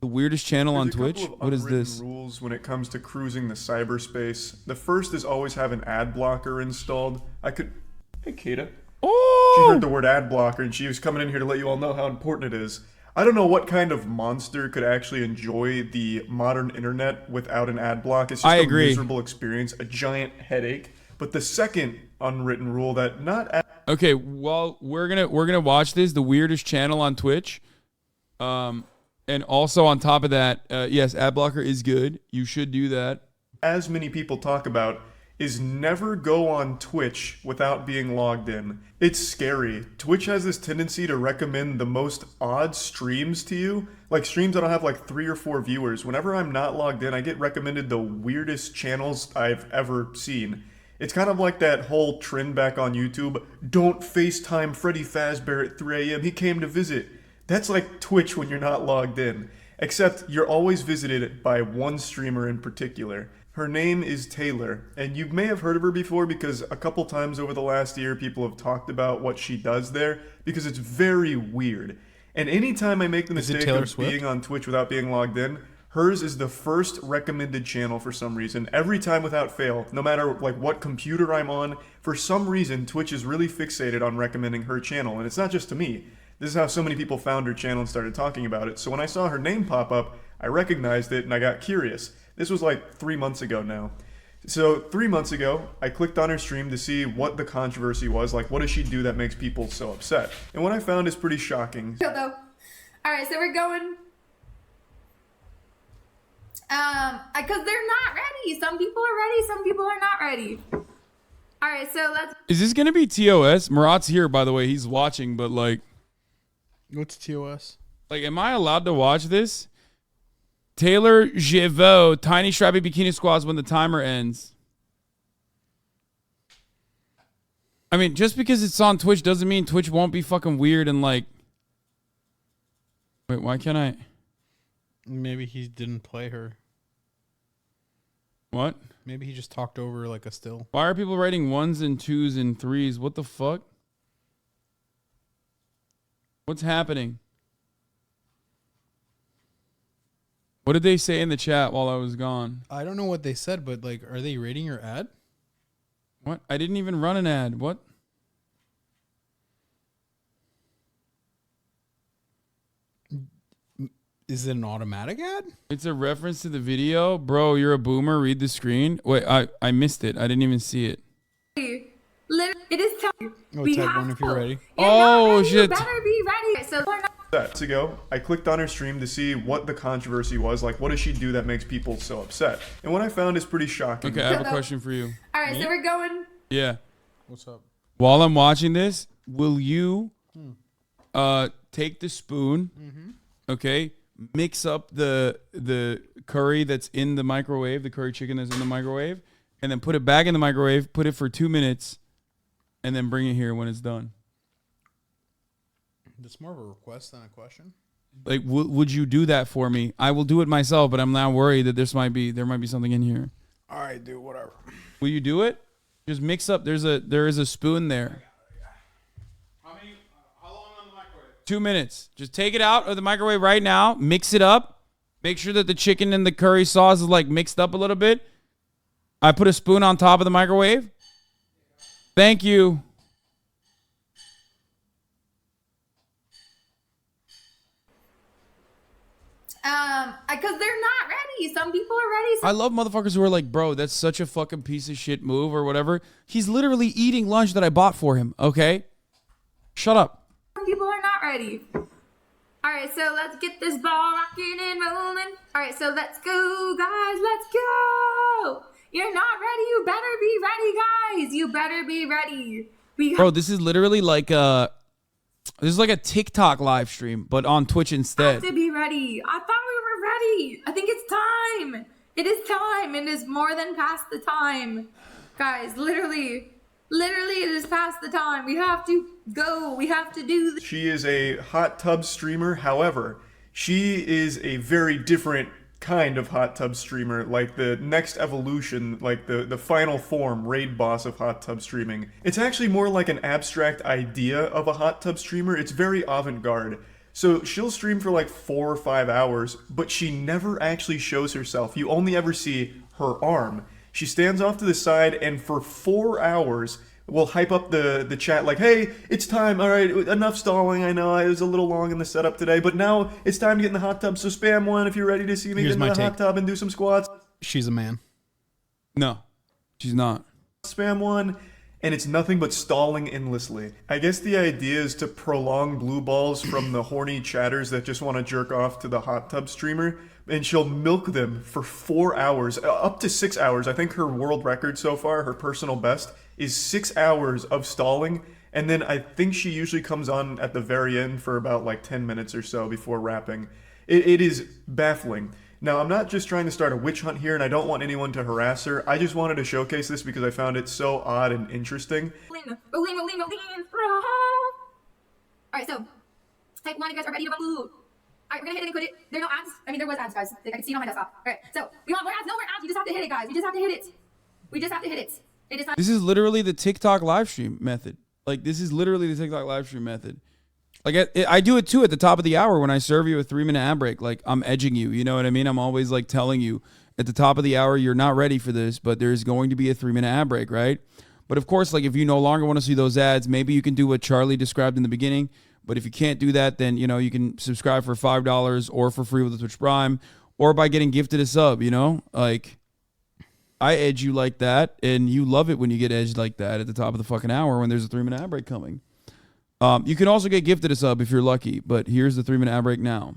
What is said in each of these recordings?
The weirdest channel There's on a couple Twitch? of What is unwritten this? rules when it comes to cruising the cyberspace. The first is always have an ad blocker installed. Hey, Kata. She heard Oh! the word ad blocker and she was coming in here to let you all know how important it is. I don't know what kind of monster could actually enjoy the modern internet without an ad block. It's I just a agree. miserable experience, a giant headache. But the second unwritten rule that not Okay, well, we're gonna watch this, the weirdest channel on Twitch. And also on top of that, yes, ad blocker is good. You should do that. as many people talk about is never go on Twitch without being logged in. It's scary. Twitch has this tendency to recommend the most odd streams to you, like streams that'll have like 3 or 4 viewers. Whenever I'm not logged in, I get recommended the weirdest channels I've ever seen. It's kind of like that whole trend back on YouTube, don't FaceTime Freddy Fazbear at 3 a.m. He came to visit. That's like Twitch when you're not logged in. Except you're always visited by one streamer in particular. Her name is Taylor, and you may have heard of her before because a couple times over the last year people have talked about what she does there because it's very weird. And anytime I make the Is it mistake Taylor of Swift? being on Twitch without being logged in, hers is the first recommended channel for some reason. Every time without fail, no matter like what computer I'm on, for some reason Twitch is really fixated on recommending her channel, and it's not just to me. This is how so many people found her channel and started talking about it. So when I saw her name pop up, I recognized it and I got curious. This was like 3 months ago now. So 3 months ago, I clicked on her stream to see what the controversy was. Like, what does she do that makes people so upset? And what I found is pretty shocking. Though. All right, so we're going. Because they're not ready. Some people are ready. Some people are not ready. All right, so let's. Is this gonna be TOS? Murat's here, by the way. He's watching, but like, What's TOS? am I allowed to watch this? Taylor Givot, Tiny Strappy Bikini Squads when the timer ends. I mean, just because it's on Twitch doesn't mean Twitch won't be fucking weird and like. Wait, why can't I? Maybe he didn't play her. What? Maybe he just talked over like a still. Why are people writing 1s and 2s and 3s? What the fuck? What's happening? What did they say in the chat while I was gone? I don't know what they said, but like, are they rating your ad? What? I didn't even run an ad. What? Is it an automatic ad? It's a reference to the video. Bro, you're a boomer. Read the screen. Wait, I missed it. I didn't even see it. It is time. Oh, We type have one if you're to. ready. You're Oh, not ready. shit. You better be ready. So we're not. Months ago, I clicked on her stream to see what the controversy was. Like, what does she do that makes people so upset? And what I found is pretty shocking. Okay, I have a question for you. All right, so we're going. Yeah. What's up? While I'm watching this, will you take the spoon, okay, mix up the curry that's in the microwave, the curry chicken that's in the microwave, and then put it back in the microwave, put it for 2 minutes, and then bring it here when it's done? That's more of a request than a question. Like, would you do that for me? I will do it myself, but I'm now worried that there might be something in here. All right, dude. Whatever. Will you do it? Just mix up. There is a spoon there. How long on the microwave? 2 minutes. Just take it out of the microwave right now. Mix it up. Make sure that the chicken and the curry sauce is like mixed up a little bit. I put a spoon on top of the microwave. Thank you. Because they're not ready. Some people are ready. I love motherfuckers who are like, bro, that's such a fucking piece of shit move or whatever. He's literally eating lunch that I bought for him, okay? Shut up. Some people are not ready. All right, so let's get this ball rocking and rolling. All right, so let's go, guys. Let's go. You're not ready. You better be ready, guys. You better be ready. Bro, this is literally like a TikTok live stream, but on Twitch instead. have to be ready. I thought we were ready. I think it's time. It is time. It is more than past the time. Guys, literally, it is past the time. We have to go. We have to do this. She is a hot tub streamer. However, she is a very different kind of hot tub streamer, like the next evolution, like the final form, raid boss of hot tub streaming. It's actually more like an abstract idea of a hot tub streamer. It's very avant-garde. So she'll stream for like 4 or 5 hours, but she never actually shows herself. You only ever see her arm. She stands off to the side and for 4 hours will hype up the chat like, hey, it's time. All right, enough stalling. I know I was a little long in the setup today, but now it's time to get in the hot tub. So spam one if you're ready to see me Here's get my in the hot take. tub and do some squats. She's a man. No, she's not. Spam one, and it's nothing but stalling endlessly. I guess the idea is to prolong blue balls from the horny chatters that just want to jerk off to the hot tub streamer, and she'll milk them for 4 hours, up to 6 hours. I think her world record so far, her personal best, is 6 hours of stalling, and then I think she usually comes on at the very end for about like 10 minutes or so before wrapping. It is baffling. Now, I'm not just trying to start a witch hunt here, and I don't want anyone to harass her. I just wanted to showcase this because I found it so odd and interesting. Alright, so type 1 if you guys are ready to move. Alright, we're gonna hit it and quit it. There are no ads. I mean, there was ads, guys. I can see it on my desktop. Alright, so we want more ads. No more ads. You just have to hit it, guys. We just have to hit it. We just have to hit it. It is not. This is literally the TikTok live stream method. Like, this is literally the TikTok live stream method. Like, I do it too at the top of the hour when I serve you a 3-minute ad break. Like, I'm edging you. You know what I mean? I'm always like telling you at the top of the hour, you're not ready for this, but there's going to be a 3-minute ad break, right? But of course, like, if you no longer want to see those ads, maybe you can do what Charlie described in the beginning. But if you can't do that, then, you know, you can subscribe for $5 or for free with the Twitch Prime or by getting gifted a sub, you know? Like, I edge you like that, and you love it when you get edged like that at the top of the fucking hour when there's a 3-minute ad break coming. You can also get gifted a sub if you're lucky, but here's the 3-minute ad break now.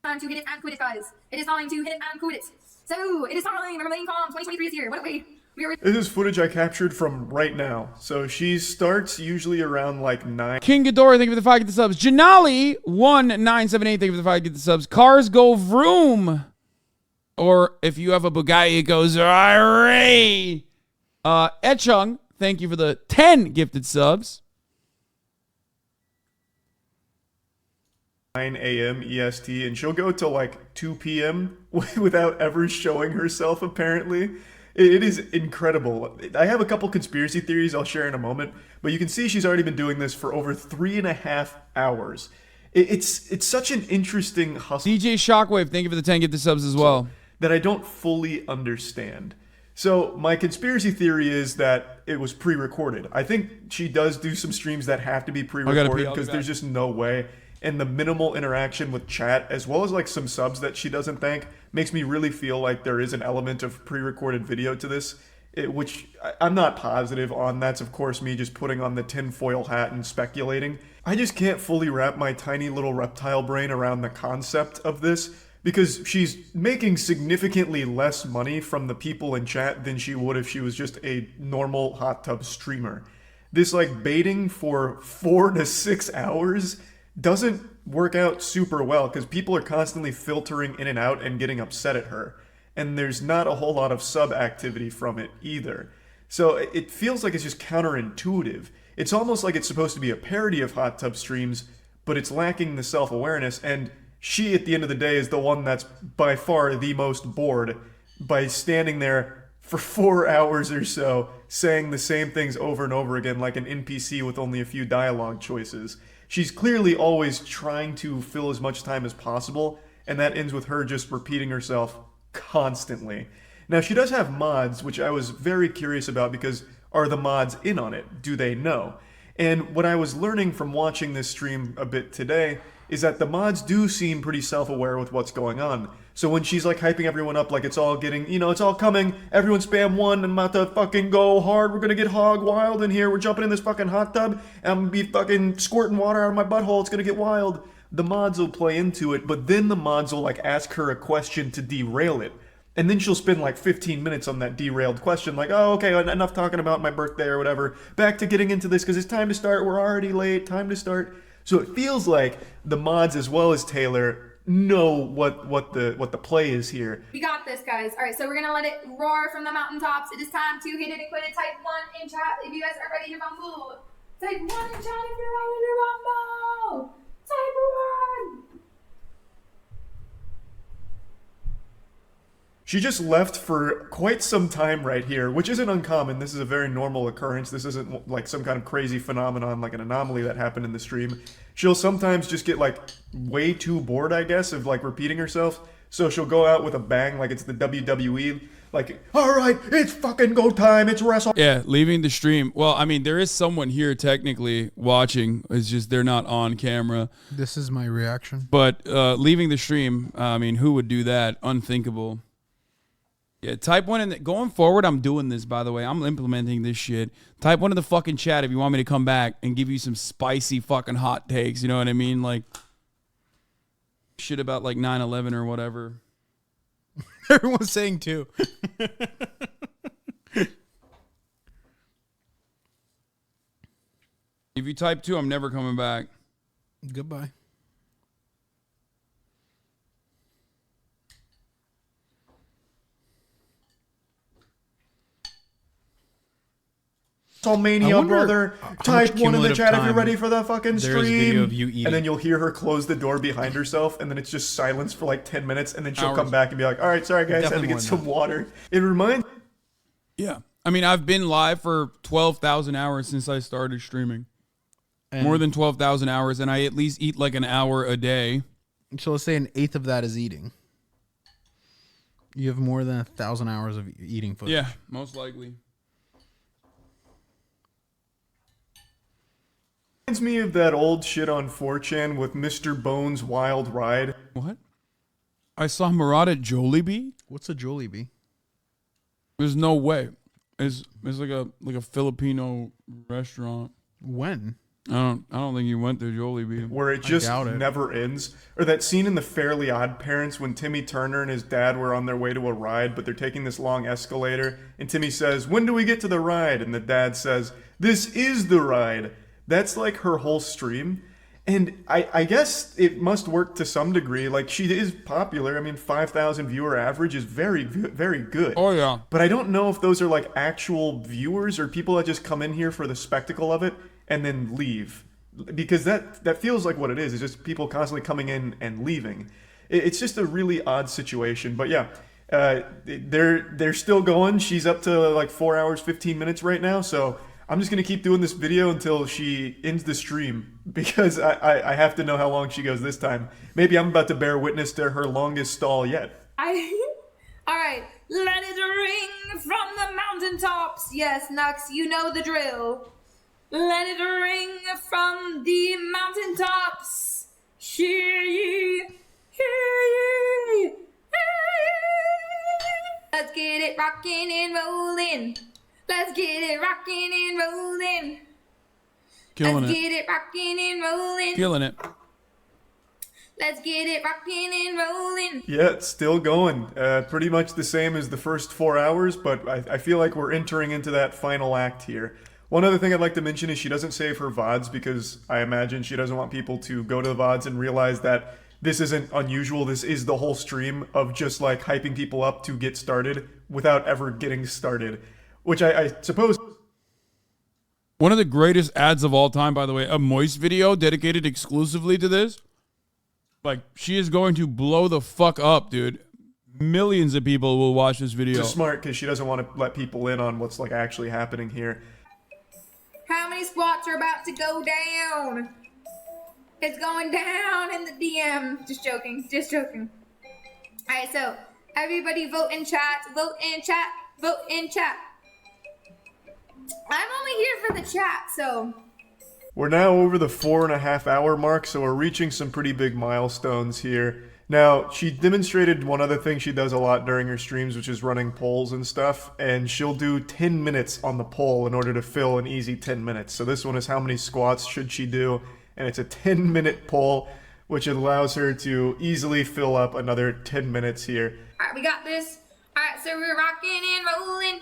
Time to hit it and quit it, guys. It is time to hit it and quit it. So, it is time. Remember, Lane Com 2023 is here. What a way. We are. This is footage I captured from right now. So she starts usually around like 9. King Ghidorah, thank you for the 5 get the subs. Janali1978, thank you for the 5 get the subs. Cars go vroom. Or if you have a Bugatti, it goes Ray. Echung, thank you for the 10 gifted subs. 9 a.m. EST, and she'll go till like 2 p.m. without ever showing herself, apparently. It is incredible. I have a couple conspiracy theories I'll share in a moment, but you can see she's already been doing this for over 3.5 hours. It's such an interesting hustle. DJ Shockwave, thank you for the 10 gifted subs as well. That I don't fully understand. So my conspiracy theory is that it was pre-recorded. I think she does do some streams that have to be pre-recorded because there's just no way. And the minimal interaction with chat, as well as like some subs that she doesn't thank, makes me really feel like there is an element of pre-recorded video to this, which I'm not positive on. That's of course me just putting on the tinfoil hat and speculating. I just can't fully wrap my tiny little reptile brain around the concept of this, because she's making significantly less money from the people in chat than she would if she was just a normal hot tub streamer. This like baiting for 4 to 6 hours doesn't work out super well because people are constantly filtering in and out and getting upset at her. And there's not a whole lot of sub activity from it either. So it feels like it's just counterintuitive. It's almost like it's supposed to be a parody of hot tub streams, but it's lacking the self-awareness, and she, at the end of the day, is the one that's by far the most bored by standing there for 4 hours or so, saying the same things over and over again like an NPC with only a few dialogue choices. She's clearly always trying to fill as much time as possible, and that ends with her just repeating herself constantly. Now, she does have mods, which I was very curious about because are the mods in on it? Do they know? And what I was learning from watching this stream a bit today is that the mods do seem pretty self-aware with what's going on. So when she's like hyping everyone up like it's all getting, you know, it's all coming, everyone spam 1 and I'm about to fucking go hard, we're gonna get hog wild in here, we're jumping in this fucking hot tub, and I'm gonna be fucking squirting water out of my butthole, it's gonna get wild. The mods will play into it, but then the mods will like ask her a question to derail it. And then she'll spend like 15 minutes on that derailed question, like, oh, okay, enough talking about my birthday or whatever, back to getting into this because it's time to start, we're already late, time to start. So it feels like the mods as well as Taylor know what the play is here. We got this, guys. All right, so we're gonna let it roar from the mountaintops. It is time to hit it and quit it. Type 1 in chat if you guys are ready to rumble. Type 1 in chat if you're ready to rumble. Type 1. She just left for quite some time right here, which isn't uncommon. This is a very normal occurrence. This isn't like some kind of crazy phenomenon, like an anomaly that happened in the stream. she'll sometimes just get like way too bored, I guess, of like repeating herself. So she'll go out with a bang, like it's the WWE. Like, all right, it's fucking go time. It's wrestle. Yeah, leaving the stream. Well, I mean, there is someone here technically watching. It's just they're not on camera. This is my reaction. But leaving the stream, I mean, who would do that? Unthinkable. Yeah, type one in going forward. I'm doing this, by the way. I'm implementing this shit. Type one in the fucking chat if you want me to come back and give you some spicy fucking hot takes. You know what I mean? Like shit about like 9/11 or whatever. Everyone's saying too. If you type 2, I'm never coming back. Goodbye. WrestleMania, wonder brother. how much Type 1 in the cumulative chat if you're time ready for the fucking there is video stream. of you eating. And then you'll hear her close the door behind herself, and then it's just silence for like 10 minutes, and then she'll Hours. come back and be like, all right, sorry guys, Definitely had to more get than some water. It reminds Yeah. I mean, I've been live for 12,000 hours since I started streaming. And More than 12,000 hours, and I at least eat like an hour a day. so let's say an eighth of that is eating. You have more than 1,000 hours of eating footage. Yeah, most likely. me of that old shit on 4chan with Mr. Bones' Wild Ride. What? I saw Murad at Jollibee? What's a Jollibee? There's no way. It's like a Filipino restaurant. When? I don't think you went to Jollibee. Where it just doubt it. never ends. Or that scene in The Fairly Odd Parents when Timmy Turner and his dad were on their way to a ride, but they're taking this long escalator, and Timmy says, "When do we get to the ride?" And the dad says, "This is the ride." That's like her whole stream. And I guess it must work to some degree. Like, she is popular. I mean, 5,000 viewer average is very, very good. Oh, yeah. But I don't know if those are like actual viewers or people that just come in here for the spectacle of it and then leave. Because that feels like what it is. It's just people constantly coming in and leaving. It's just a really odd situation. But yeah, they're still going. She's up to like 4 hours, 15 minutes right now. So I'm just going to keep doing this video until she ends the stream, because I have to know how long she goes this time. Maybe I'm about to bear witness to her longest stall yet. All right, let it ring from the mountaintops. Yes, Nux, you know the drill. Let it ring from the mountaintops. Hear ye, hear ye, hear ye. Let's get it rocking and rolling. Let's get it rocking and rolling. Killing Let's it. get it rocking and rolling. Killing it. Let's get it rocking and rolling. Yeah, it's still going. Pretty much the same as the first 4 hours, but I feel like we're entering into that final act here. One other thing I'd like to mention is she doesn't save her VODs, because I imagine she doesn't want people to go to the VODs and realize that this isn't unusual. This is the whole stream of just like hyping people up to get started without ever getting started. Which I suppose... One of the greatest ads of all time, by the way, a Moist video dedicated exclusively to this. Like, she is going to blow the fuck up, dude. Millions of people will watch this video. Just smart, because she doesn't want to let people in on what's like actually happening here. How many squats are about to go down? It's going down in the DM. Just joking. Just joking. Alright, so everybody vote in chat. Vote in chat. Vote in chat. I'm only here for the chat, so... We're now over the 4.5 hour mark, so we're reaching some pretty big milestones here. Now, she demonstrated one other thing she does a lot during her streams, which is running polls and stuff, and she'll do 10 minutes on the poll in order to fill an easy 10 minutes. So this one is how many squats should she do, and it's a 10-minute poll, which allows her to easily fill up another 10 minutes here. Alright, we got this. Alright, so we're rocking and rolling.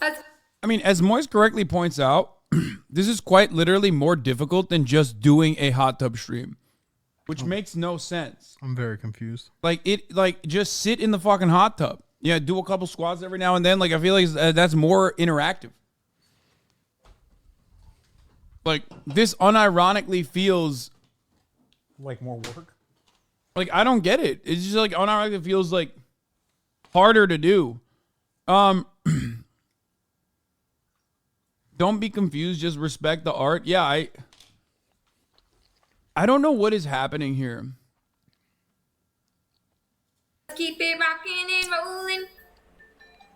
Let's... I mean, as Moist correctly points out, this is quite literally more difficult than just doing a hot tub stream, which makes no sense. I'm very confused. Like, just sit in the fucking hot tub. Yeah, do a couple squats every now and then. Like, I feel like that's more interactive. Like, this unironically feels Like more work? like, I don't get it. It's just like unironically feels like harder to do. Don't be confused. Just respect the art. Yeah, I don't know what is happening here. Let's keep it rocking and rolling.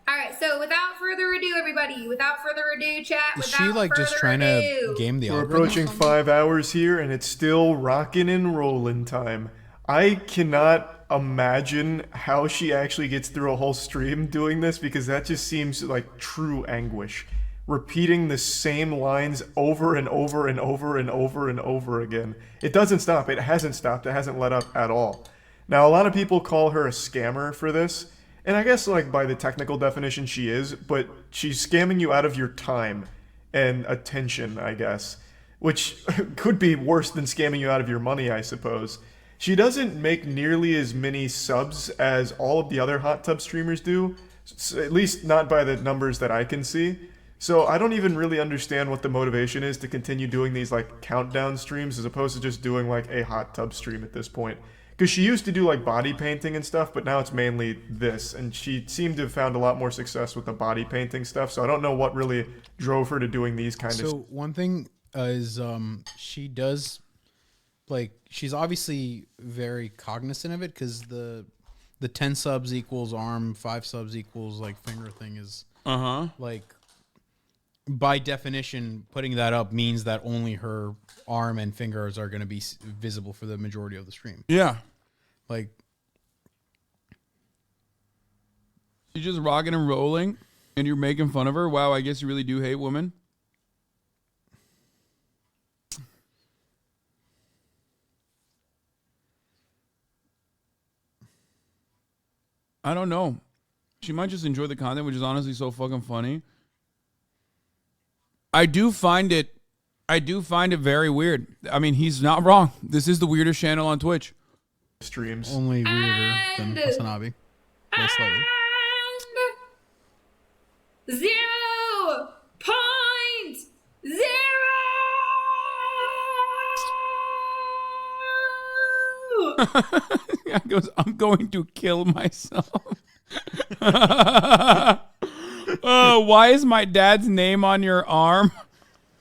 All right, so without further ado, everybody, without further ado, chat. Is without she like just further trying ado. to game the We're algorithm or approaching something? 5 hours here, and it's still rocking and rolling time. I cannot imagine how she actually gets through a whole stream doing this, because that just seems like true anguish. Repeating the same lines over and over and over and over and over again. It doesn't stop. It hasn't stopped. It hasn't let up at all. Now, a lot of people call her a scammer for this, and I guess like by the technical definition she is, but she's scamming you out of your time and attention, I guess, which could be worse than scamming you out of your money, I suppose. She doesn't make nearly as many subs as all of the other hot tub streamers do, at least not by the numbers that I can see. So I don't even really understand what the motivation is to continue doing these like countdown streams as opposed to just doing like a hot tub stream at this point. Because she used to do like body painting and stuff, but now it's mainly this. And she seemed to have found a lot more success with the body painting stuff. So I don't know what really drove her to doing these kind of. So one thing is she does, like, she's obviously very cognizant of it, because the 10 subs equals arm, 5 subs equals like finger thing is like, by definition, putting that up means that only her arm and fingers are going to be visible for the majority of the stream. Yeah. Like, She's just rocking and rolling, and you're making fun of her. Wow, I guess you really do hate women. I don't know. She might just enjoy the content, which is honestly so fucking funny. I do find it very weird. I mean, he's not wrong. This is the weirdest channel on Twitch. Streams. only weirder than Hasanabi. Very slightly. And 0.0. He goes, I'm going to kill myself. Why is my dad's name on your arm?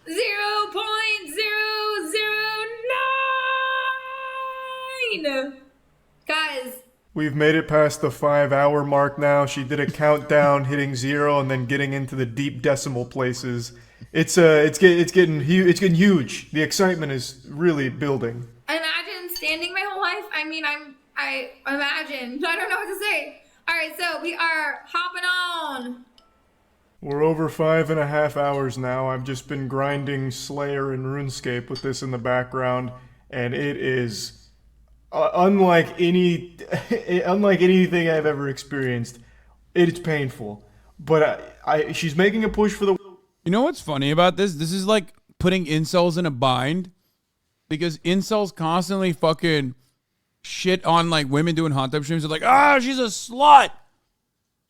0.009. Guys, We've made it past the 5-hour mark now. She did a countdown, hitting 0 and then getting into the deep decimal places. It's getting huge. The excitement is really building. imagine standing my whole life. I mean, I imagine. I don't know what to say. All right, so we are hopping on. We're over 5.5 hours now. I've just been grinding Slayer and RuneScape with this in the background, and it is unlike anything I've ever experienced. It's painful, but she's making a push for the. You know what's funny about this? This is like putting incels in a bind, because incels constantly fucking shit on like women doing hot tub streams. They're like, she's a slut.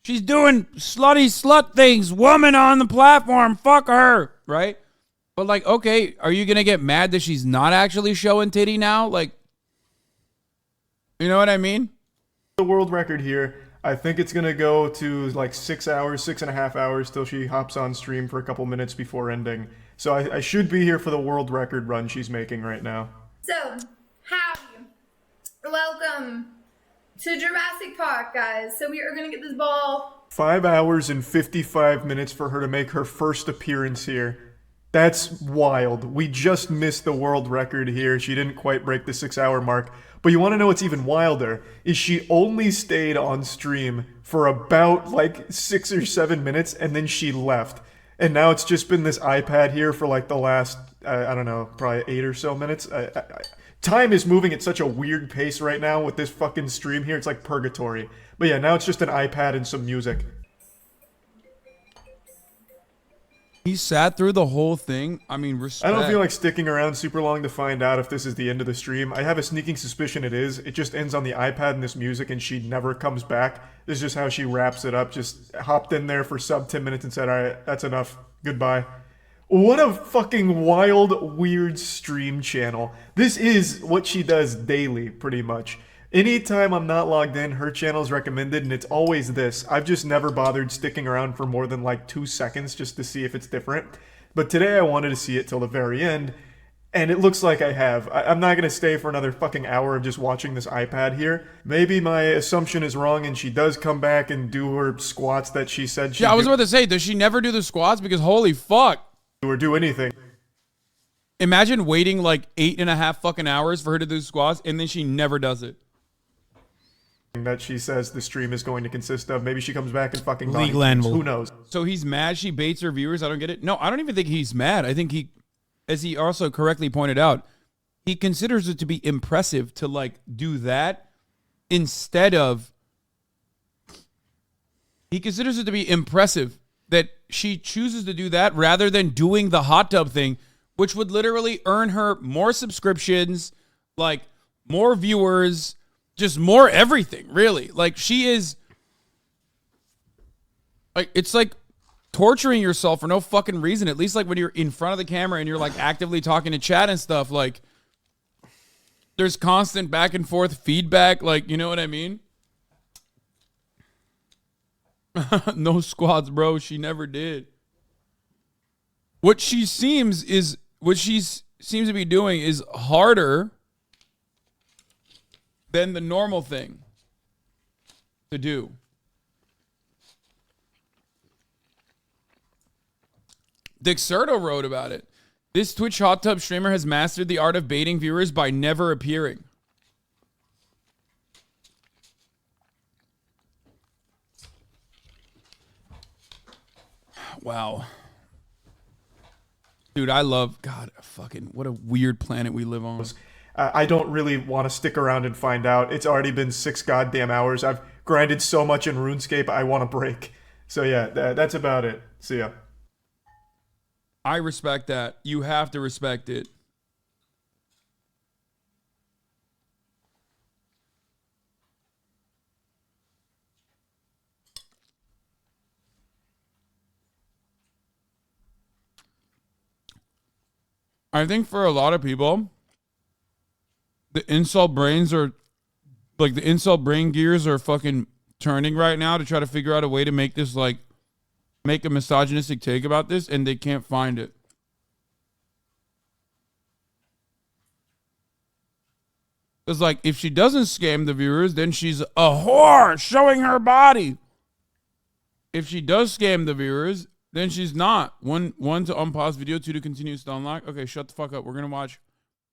She's doing slutty slut things. Woman on the platform. Fuck her. Right? But like, okay, are you going to get mad that she's not actually showing titty now? Like, you know what I mean? The world record here. I think it's gonna go to like 6 hours, 6.5 hours till she hops on stream for a couple minutes before ending. So I should be here for the world record run she's making right now. So, howdy. Welcome to Jurassic Park, guys. So we are gonna get this ball. 5 hours and 55 minutes for her to make her first appearance here. That's wild. We just missed the world record here. She didn't quite break the 6-hour mark. But you want to know what's even wilder? Is she only stayed on stream for about like 6 or 7 minutes, and then she left. And now it's just been this iPad here for like the last, I don't know, probably 8 or so minutes. Time is moving at such a weird pace right now with this fucking stream here. It's like purgatory. But yeah, now it's just an iPad and some music. He sat through the whole thing. I mean, respect. I don't feel like sticking around super long to find out if this is the end of the stream. I have a sneaking suspicion it is. It just ends on the iPad and this music, and she never comes back. This is just how she wraps it up. Just hopped in there for sub 10 minutes and said, all right, that's enough. Goodbye. What a fucking wild, weird stream channel. This is what she does daily, pretty much. Anytime I'm not logged in, her channel's recommended, and it's always this. I've just never bothered sticking around for more than like 2 seconds just to see if it's different. But today I wanted to see it till the very end, And it looks like I have. I'm not going to stay for another fucking hour of just watching this iPad here. Maybe my assumption is wrong and she does come back and do her squats that she said she'd Yeah, I was do, about to say, does she never do the squats? Because holy fuck. or do anything. Imagine waiting like 8.5 fucking hours for her to do squats and then she never does it. That she says the stream is going to consist of. Maybe she comes back and fucking Legal body animal. Who knows? So he's mad she baits her viewers? I don't get it. No, I don't even think he's mad. I think he, as he also correctly pointed out, he considers it to be impressive to like do that instead of, he considers it to be impressive that she chooses to do that rather than doing the hot tub thing, which would literally earn her more subscriptions, like more viewers, just more everything, really. Like she is, like, it's like torturing yourself for no fucking reason. At least like when you're in front of the camera and you're like actively talking to chat and stuff, like there's constant back and forth feedback. Like, you know what I mean? No squats, bro. She never did. What she seems to be doing is harder than the normal thing to do. Dixerto wrote about it. This Twitch hot tub streamer has mastered the art of baiting viewers by never appearing. Wow. Dude, I love, God, fucking, what a weird planet we live on. I don't really want to stick around and find out. It's already been 6 goddamn hours. I've grinded so much in RuneScape, I want a break. So yeah, that's about it. See ya. I respect that. You have to respect it. I think for a lot of people, the insult brains are, like the insult brain gears are fucking turning right now to try to figure out a way to make this like, make a misogynistic take about this, and they can't find it. It's like, if she doesn't scam the viewers, then she's a whore showing her body. If she does scam the viewers, then she's not. One to unpause video, 2 to continue to unlock. Okay, shut the fuck up. We're going to watch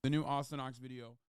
the new Austin Ox video.